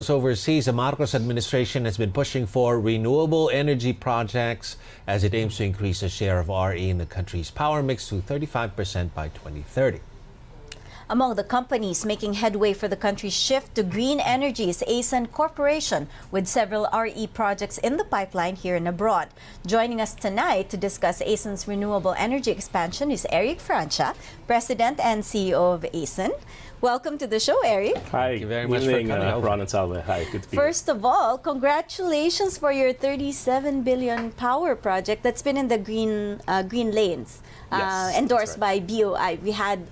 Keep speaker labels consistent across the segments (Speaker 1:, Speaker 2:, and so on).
Speaker 1: Overseas, the Marcos administration has been pushing for renewable energy projects as it aims to increase the share of RE in the country's power mix to 35% by 2030.
Speaker 2: Among the companies making headway for the country's shift to green energy is ACEN Corporation, with several RE projects in the pipeline here and abroad. Joining us tonight to discuss ACEN's renewable energy expansion is Eric Francia, President and CEO of ACEN. Welcome to the show, Eric.
Speaker 3: Hi.
Speaker 1: Thank you very much for coming over.
Speaker 3: Ron and Salve. Hi, good to be
Speaker 2: First of all, congratulations for your 37 billion power project that's been in the green lanes,
Speaker 3: Yes,
Speaker 2: endorsed
Speaker 3: that's right.
Speaker 2: by BOI. We had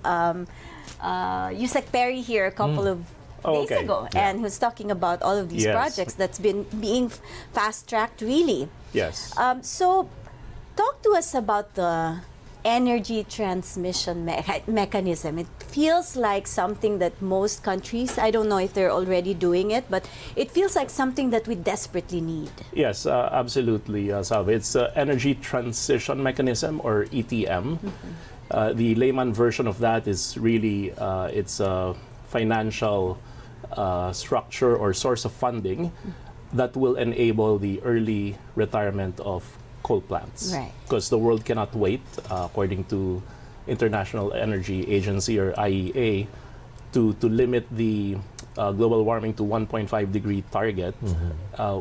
Speaker 2: Yusek Perry here a couple of days ago, and who's talking about all of these
Speaker 3: Yes.
Speaker 2: projects that's been being fast-tracked, really.
Speaker 3: Yes.
Speaker 2: So, talk to us about the energy transmission mechanism. It feels like something that most countries, I don't know if they're already doing it, but it feels like something that we desperately need.
Speaker 3: Yes, absolutely, Salve. It's Energy Transition Mechanism, or ETM. The layman version of that is really it's a financial structure or source of funding that will enable the early retirement of coal plants.
Speaker 2: Right.
Speaker 3: Because the world cannot wait, according to International Energy Agency, or IEA, to limit the global warming to 1.5 degree target.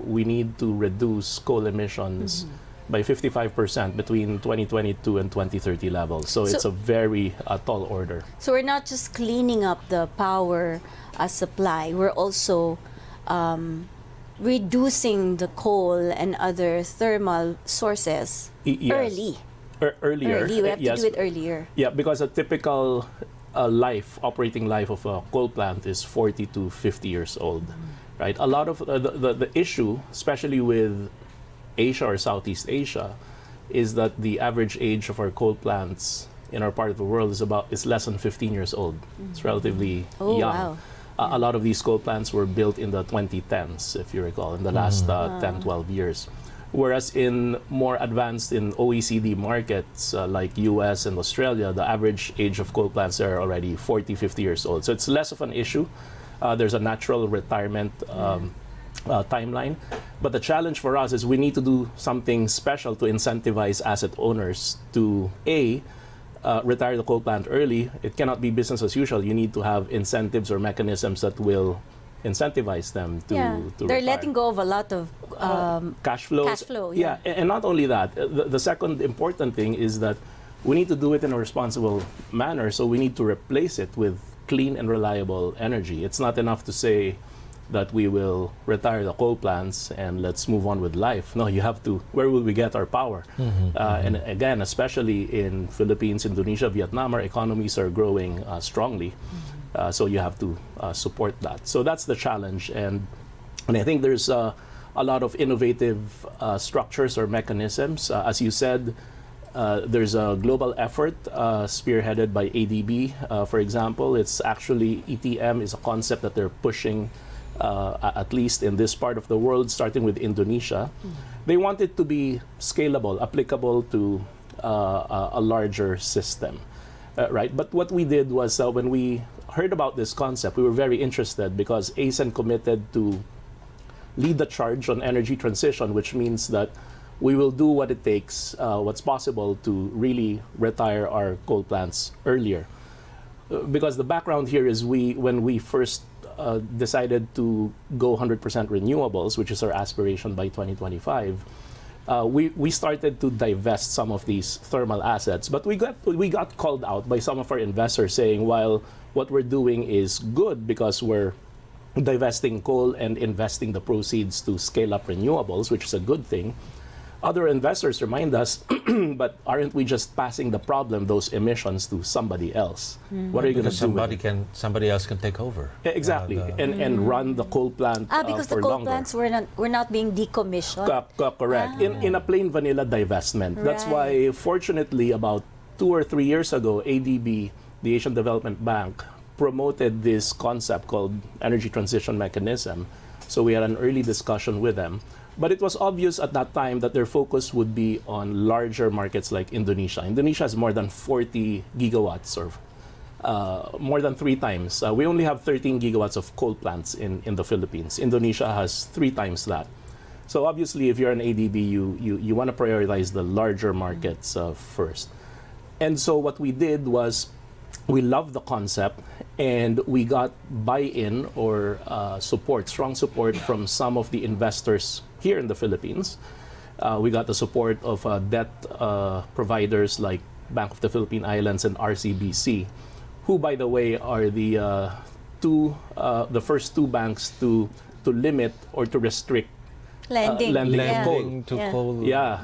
Speaker 3: We need to reduce coal emissions by 55% between 2022 and 2030 levels. So it's a very tall order.
Speaker 2: So we're not just cleaning up the power supply, we're also reducing the coal and other thermal sources
Speaker 3: Yes.
Speaker 2: early.
Speaker 3: Earlier.
Speaker 2: Early, we have
Speaker 3: yes.
Speaker 2: to do it earlier.
Speaker 3: Yeah, because a typical operating life of a coal plant is 40 to 50 years old, right? A lot of the issue, especially with Asia or Southeast Asia, is that the average age of our coal plants in our part of the world is less than 15 years old. It's relatively
Speaker 2: Oh,
Speaker 3: young.
Speaker 2: wow.
Speaker 3: A lot of these coal plants were built in the 2010s, if you recall, in the last 10, 12 years. Whereas in more advanced in OECD markets like US and Australia, the average age of coal plants are already 40, 50 years old. So it's less of an issue. There's a natural retirement timeline. But the challenge for us is we need to do something special to incentivize asset owners to, retire the coal plant early. It cannot be business as usual. You need to have incentives or mechanisms that will incentivize them to
Speaker 2: They're
Speaker 3: retire.
Speaker 2: letting go of a lot of
Speaker 3: Cash flows.
Speaker 2: cash flow, yeah.
Speaker 3: And not only that, the second important thing is that we need to do it in a responsible manner, so we need to replace it with clean and reliable energy. It's not enough to say that we will retire the coal plants and let's move on with life. No, you have to, where will we get our power? And again, especially in Philippines, Indonesia, Vietnam, our economies are growing strongly. So you have to support that. So that's the challenge. And I think there's a lot of innovative structures or mechanisms. As you said, there's a global effort spearheaded by ADB, for example. It's actually, ETM is a concept that they're pushing, at least in this part of the world, starting with Indonesia. They want it to be scalable, applicable to a larger system, right? But what we did was when we heard about this concept, we were very interested because ACEN committed to lead the charge on energy transition, which means that we will do what it takes, what's possible to really retire our coal plants earlier. Because the background here is when we first decided to go 100% renewables, which is our aspiration by 2025, we started to divest some of these thermal assets. But we got called out by some of our investors saying, while what we're doing is good because we're divesting coal and investing the proceeds to scale up renewables, which is a good thing, other investors remind us, but aren't we just passing the problem, those emissions, to somebody else? What are you going to do with it?
Speaker 1: Somebody else can take over.
Speaker 3: Exactly, and run the coal plant
Speaker 2: because
Speaker 3: for
Speaker 2: the coal
Speaker 3: longer.
Speaker 2: plants were not being decommissioned.
Speaker 3: Correct. In a plain vanilla divestment. That's why, fortunately, about 2 or 3 years ago, ADB, the Asian Development Bank, promoted this concept called Energy Transition Mechanism. So we had an early discussion with them. But it was obvious at that time that their focus would be on larger markets like Indonesia. Indonesia has more than 40 gigawatts or more than 3 times. We only have 13 gigawatts of coal plants in the Philippines. Indonesia has 3 times that. So obviously, if you're an ADB, you want to prioritize the larger markets first. And so what we did was, we loved the concept, and we got buy-in or strong support from some of the investors here in the Philippines. We got the support of debt providers like Bank of the Philippine Islands and RCBC, who, by the way, are the first 2 banks to limit or to restrict
Speaker 2: Lending.
Speaker 3: lending
Speaker 1: to coal.
Speaker 3: Yeah,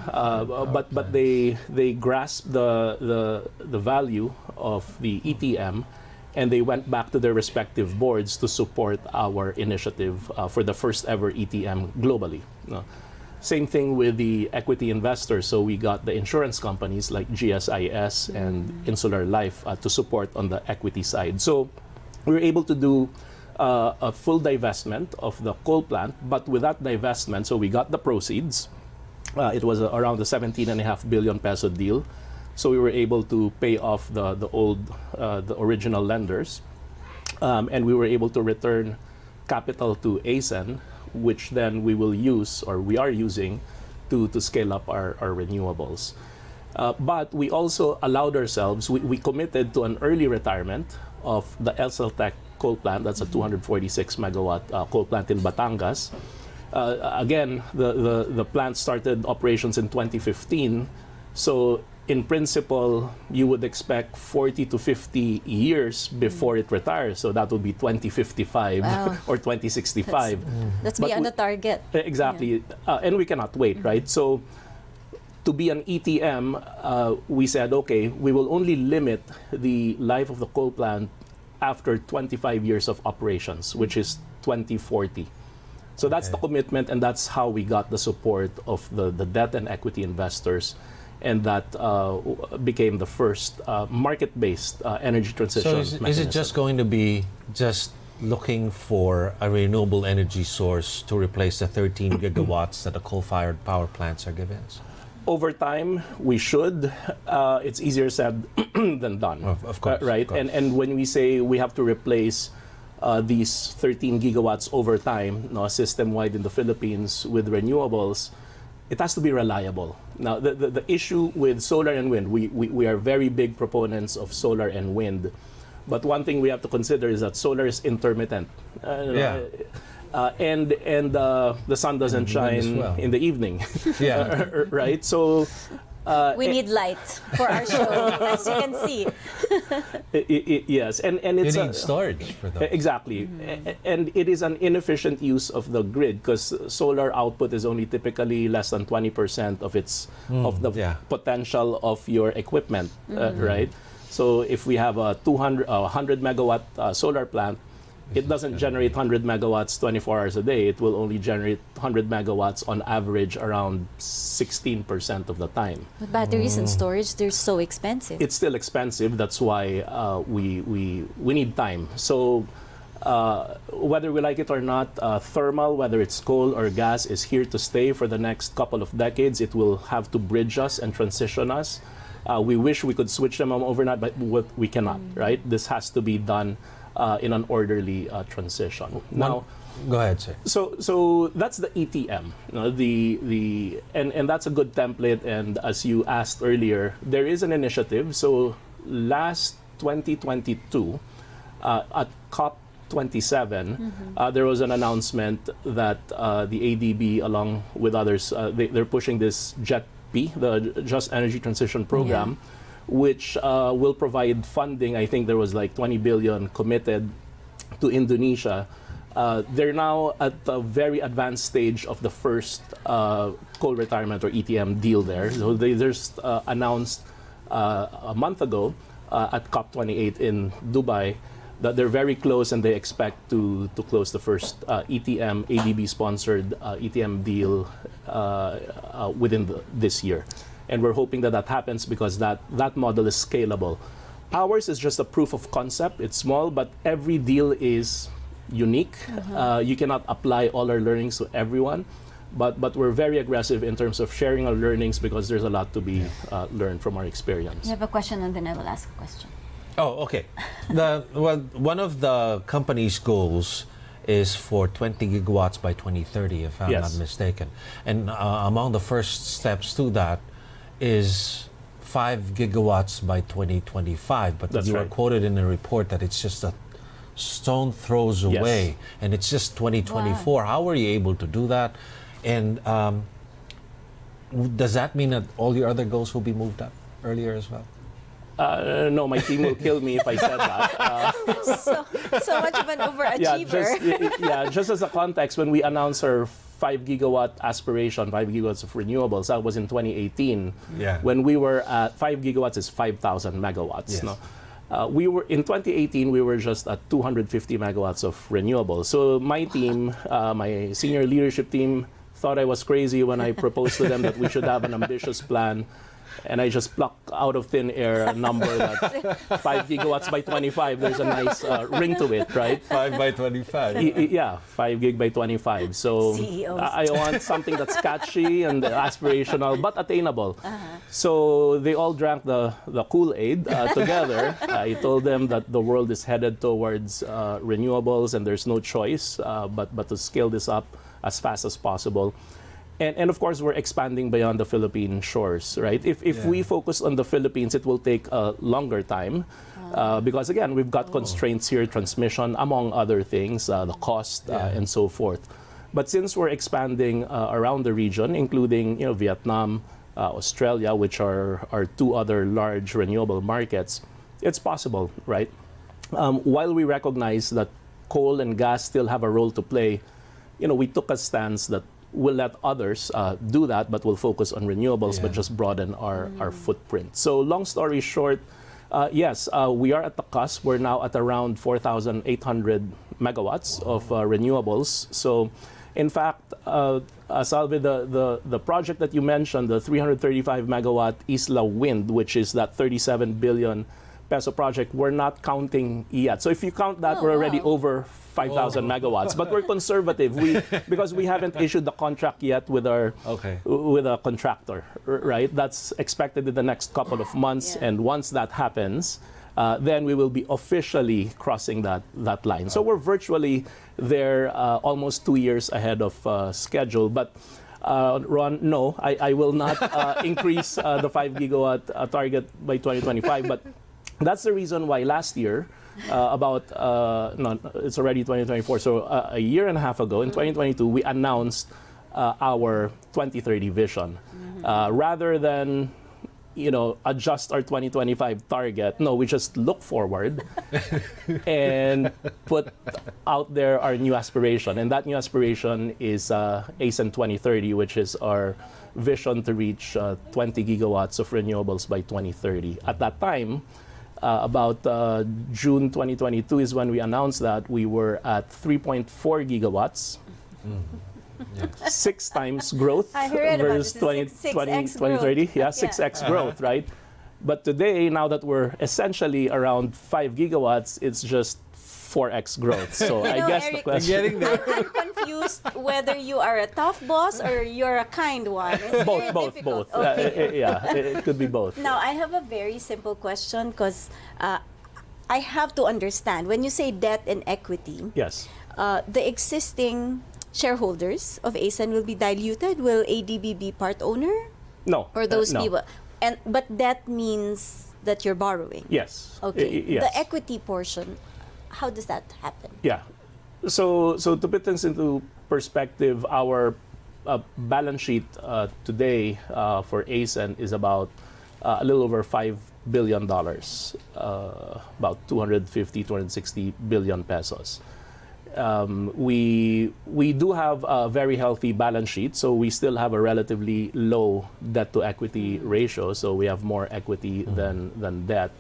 Speaker 3: but they grasped the value of the ETM, and they went back to their respective boards to support our initiative for the first ever ETM globally. Same thing with the equity investors. So we got the insurance companies like GSIS and Insular Life to support on the equity side. So we were able to do a full divestment of the coal plant, but with that divestment, so we got the proceeds. It was around the 17.5 billion peso deal. So we were able to pay off the original lenders, and we were able to return capital to ACEN, which then we will use, or we are using, to scale up our renewables. But we also allowed ourselves, we committed to an early retirement of the Elceltec coal plant. That's a 246 megawatt coal plant in Batangas. Again, the plant started operations in 2015. So in principle, you would expect 40 to 50 years before it retires. So that would be 2055 or 2065.
Speaker 2: That's beyond the target.
Speaker 3: Exactly. Yeah. And we cannot wait, right? So to be an ETM, we said, okay, we will only limit the life of the coal plant after 25 years of operations, which is 2040. So that's the commitment, and that's how we got the support of the debt and equity investors, and that became the first market-based energy transition.
Speaker 1: So is it just going to be just looking for a renewable energy source to replace the 13 gigawatts that the coal-fired power plants are giving us?
Speaker 3: Over time, we should. It's easier said than done.
Speaker 1: Of course.
Speaker 3: Right?
Speaker 1: Of course.
Speaker 3: And when we say we have to replace these 13 gigawatts over time, system-wide in the Philippines with renewables, it has to be reliable. Now, the issue with solar and wind, we are very big proponents of solar and wind. But one thing we have to consider is that solar is intermittent. And the sun doesn't shine in the evening.
Speaker 1: Yeah.
Speaker 3: Right? So
Speaker 2: we need light for our show, as you can see.
Speaker 3: Yes, and it's
Speaker 1: you need storage for those.
Speaker 3: Exactly, and it is an inefficient use of the grid, because solar output is only typically less than 20% of its potential of your equipment, right? So if we have a 100 megawatt solar plant, it doesn't generate 100 megawatts 24 hours a day. It will only generate 100 megawatts on average around 16% of the time.
Speaker 2: But batteries and storage, they're so expensive.
Speaker 3: It's still expensive. That's why we need time. So whether we like it or not, thermal, whether it's coal or gas, is here to stay for the next couple of decades. It will have to bridge us and transition us. We wish we could switch them overnight, but we cannot, right? This has to be done in an orderly transition. Now,
Speaker 1: go ahead, sir.
Speaker 3: So that's the ETM. And that's a good template. And as you asked earlier, there is an initiative. So last 2022, at COP27, there was an announcement that the ADB, along with others, they're pushing this JETP, the Just Energy Transition Program, which will provide funding. I think there was like 20 billion committed to Indonesia. They're now at a very advanced stage of the first coal retirement or ETM deal there. So they just announced a month ago at COP28 in Dubai that they're very close, and they expect to close the first ETM, ADB-sponsored ETM deal within this year. And we're hoping that happens, because that model is scalable. Ours is just a proof of concept. It's small, but every deal is unique. You cannot apply all our learnings to everyone, but we're very aggressive in terms of sharing our learnings, because there's a lot to be learned from our experience.
Speaker 2: You have a question, and then I will ask a question.
Speaker 1: Oh, okay. One of the company's goals is for 20 gigawatts by 2030, if I'm
Speaker 3: Yes.
Speaker 1: not mistaken. And among the first steps to that is 5 gigawatts by 2025. But
Speaker 3: That's
Speaker 1: you were
Speaker 3: right.
Speaker 1: quoted in a report that it's just a stone throws
Speaker 3: Yes.
Speaker 1: away, and it's just 2024. How were you able to do that? And does that mean that all your other goals will be moved up earlier as well?
Speaker 3: No, my team will kill me if I said that.
Speaker 2: So much of an overachiever.
Speaker 3: Just as a context, when we announced our 5 gigawatt aspiration, 5 gigawatts of renewables, that was in 2018.
Speaker 1: Yeah.
Speaker 3: When we were at 5 gigawatts is 5,000 megawatts.
Speaker 1: Yes.
Speaker 3: No? We were in 2018. We were just at 250 megawatts of renewables. So my team, my senior leadership team, thought I was crazy when I proposed to them that we should have an ambitious plan. And I just plucked out of thin air a number that 5 gigawatts by 25. There's a nice ring to it, right?
Speaker 1: 5 by 25.
Speaker 3: Yeah, 5 gig by 25 So
Speaker 2: CEOs.
Speaker 3: I want something that's catchy and aspirational but attainable. So they all drank the Kool-Aid together. I told them that the world is headed towards renewables and there's no choice but to scale this up as fast as possible. And of course, we're expanding beyond the Philippine shores, right? If we focus on the Philippines, it will take a longer time because, again, we've got constraints here, transmission, among other things, the cost, and so forth. But since we're expanding around the region, including Vietnam, Australia, which are two other large renewable markets, it's possible, right? While we recognize that coal and gas still have a role to play, we took a stance that we'll let others do that, but we'll focus on renewables, but just broaden our footprint. So long story short, yes, we are at the cusp. We're now at around 4,800 megawatts of renewables. So in fact, Salve, the project that you mentioned, the 335 megawatt Isla Wind, which is that 37 billion peso project, we're not counting yet. So if you count that, we're already over 5,000 megawatts. But we're conservative because we haven't issued the contract yet with a contractor, right? That's expected in the next couple of months. And once that happens, then we will be officially crossing that line. So we're virtually there, almost 2 years ahead of schedule. But Ron, no, I will not increase the 5 gigawatt target by 2025. But that's the reason why last year, it's already 2024, so a year and a half ago, in 2022, we announced our 2030 vision. Rather than adjust our 2025 target, no, we just look forward and put out there our new aspiration. And that new aspiration is ACEN 2030, which is our vision to reach 20 gigawatts of renewables by 2030. At that time, about June 2022 is when we announced that we were at 3.4 gigawatts. 6 times growth
Speaker 2: I heard about
Speaker 3: versus
Speaker 2: this.
Speaker 3: 2030. Yeah, 6x growth, right? But today, now that we're essentially around 5 gigawatts, it's just 4x growth. So I guess
Speaker 2: Eric,
Speaker 3: the question...
Speaker 2: I'm confused whether you are a tough boss or you're a kind one. It's very difficult.
Speaker 3: Both. It could be both.
Speaker 2: Now, I have a very simple question because I have to understand. When you say debt and equity,
Speaker 3: Yes.
Speaker 2: the existing shareholders of ACEN will be diluted? Will ADB be part owner?
Speaker 3: No.
Speaker 2: Or those
Speaker 3: no.
Speaker 2: people? But that means that you're borrowing?
Speaker 3: Yes.
Speaker 2: Okay.
Speaker 3: Yes.
Speaker 2: The equity portion, how does that happen?
Speaker 3: Yeah. So to put things into perspective, our balance sheet today for ACEN is about a little over $5 billion, about 260 billion pesos. We do have a very healthy balance sheet, so we still have a relatively low debt to equity ratio, so we have more equity than debt.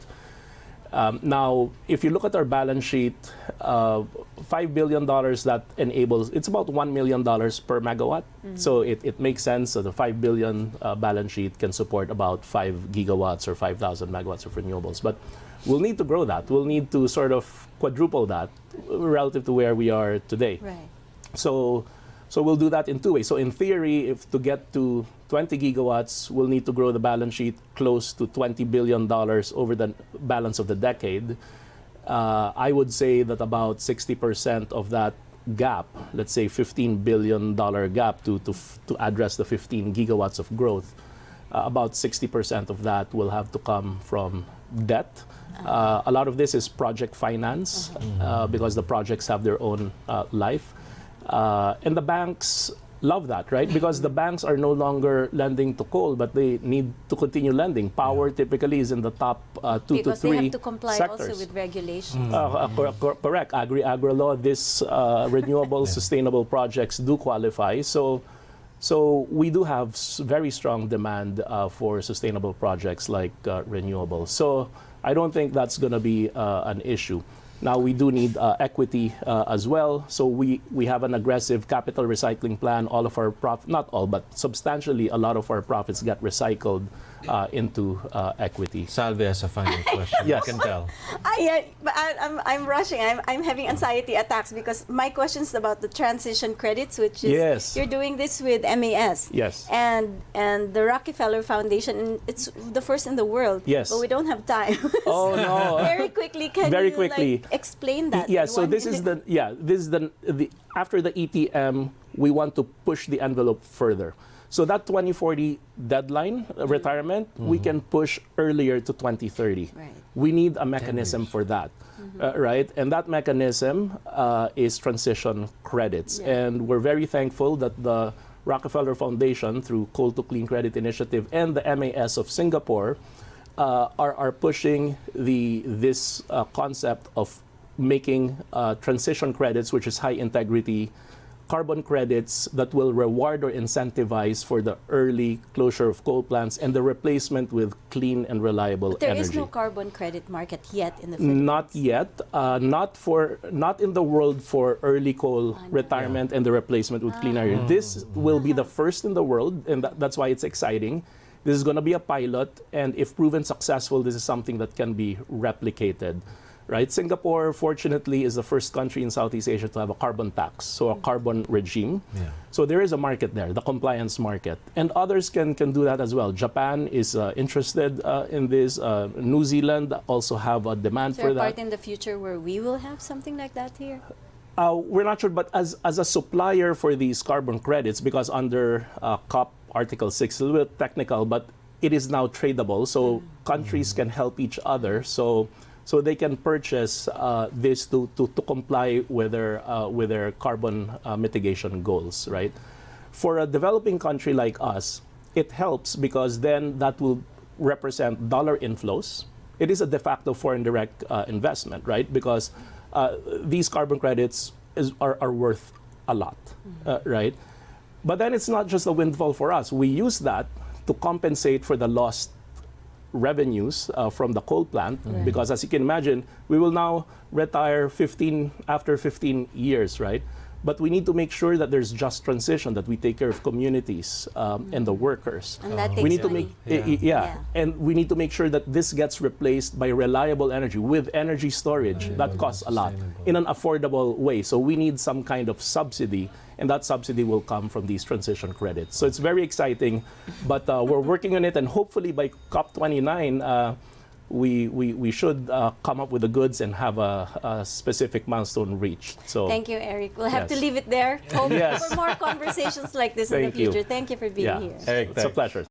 Speaker 3: Now, if you look at our balance sheet, $5 billion that enables, it's about $1 million per megawatt. So it makes sense. So the $5 billion balance sheet can support about 5 gigawatts or 5,000 megawatts of renewables. But we'll need to grow that. We'll need to sort of quadruple that relative to where we are today.
Speaker 2: Right.
Speaker 3: So So we'll do that in two ways. So in theory, if to get to 20 gigawatts, we'll need to grow the balance sheet close to $20 billion over the balance of the decade. I would say that about 60% of that gap, let's say $15 billion gap to address the 15 gigawatts of growth, about 60% of that will have to come from debt. A lot of this is project finance because the projects have their own life. And the banks love that, right? Because the banks are no longer lending to coal, but they need to continue lending. Power typically is in the top 2 to 3
Speaker 2: because they have to comply
Speaker 3: sectors.
Speaker 2: also with regulations.
Speaker 3: Correct. Agri law, this renewable, sustainable projects do qualify. So we do have very strong demand for sustainable projects like renewables. So I don't think that's going to be an issue. Now, we do need equity as well. So we have an aggressive capital recycling plan. All of our not all, but substantially a lot of our profits get recycled into equity.
Speaker 1: Salve has a final question.
Speaker 3: Yes.
Speaker 1: I can tell.
Speaker 2: I'm rushing. I'm having anxiety attacks because my question is about the transition credits, which is
Speaker 3: Yes.
Speaker 2: you're doing this with MAS.
Speaker 3: Yes.
Speaker 2: And the Rockefeller Foundation, and it's the first in the world.
Speaker 3: Yes.
Speaker 2: But we don't have time.
Speaker 3: Oh, no.
Speaker 2: Very quickly, can
Speaker 3: Very
Speaker 2: you
Speaker 3: quickly.
Speaker 2: like, explain that?
Speaker 3: Yeah,
Speaker 2: in
Speaker 3: so
Speaker 2: one
Speaker 3: this is
Speaker 2: minute?
Speaker 3: the after the ETM, we want to push the envelope further. So that 2040 deadline, retirement, we can push earlier to 2030.
Speaker 2: Right.
Speaker 3: We need a mechanism for that, right? And that mechanism is transition credits.
Speaker 2: Yeah.
Speaker 3: And we're very thankful that the Rockefeller Foundation, through Coal to Clean Credit Initiative and the MAS of Singapore, are pushing this concept of making transition credits, which is high integrity carbon credits that will reward or incentivize for the early closure of coal plants and the replacement with clean and reliable
Speaker 2: But there
Speaker 3: energy.
Speaker 2: is no carbon credit market yet in the Philippines.
Speaker 3: Not yet. Not in the world for early coal retirement and the replacement with clean energy. This will be the first in the world, and that's why it's exciting. This is going to be a pilot, and if proven successful, this is something that can be replicated. Right? Singapore, fortunately, is the first country in Southeast Asia to have a carbon tax, so a carbon regime.
Speaker 1: Yeah.
Speaker 3: So there is a market there, the compliance market. And others can do that as well. Japan is interested in this. New Zealand also have a demand
Speaker 2: Is there
Speaker 3: for
Speaker 2: a
Speaker 3: that.
Speaker 2: part in the future where we will have something like that here?
Speaker 3: We're not sure, but as a supplier for these carbon credits, because under COP Article 6, a little bit technical, but it is now tradable, so countries can help each other. So they can purchase this to comply with their carbon mitigation goals, right? For a developing country like us, it helps because then that will represent dollar inflows. It is a de facto foreign direct investment, right? Because these carbon credits are worth a lot, right? But then it's not just a windfall for us. We use that to compensate for the lost revenues from the coal plant, because as you can imagine, we will now retire after 15 years, right? But we need to make sure that there's just transition, that we take care of communities and the workers.
Speaker 2: And that takes
Speaker 3: We need to
Speaker 2: money.
Speaker 3: make and we need to make sure that this gets replaced by reliable energy with energy storage that costs a lot in an affordable way. So we need some kind of subsidy, and that subsidy will come from these transition credits. So it's very exciting, but we're working on it, and hopefully by COP29 we should come up with the goods and have a specific milestone reached. So
Speaker 2: Thank you, Eric. We'll have to
Speaker 3: Yes.
Speaker 2: leave it there. Hope
Speaker 3: Yes.
Speaker 2: for more conversations like this in the
Speaker 3: Thank you.
Speaker 2: future. Thank you for being here.
Speaker 1: Eric,
Speaker 3: it's a pleasure.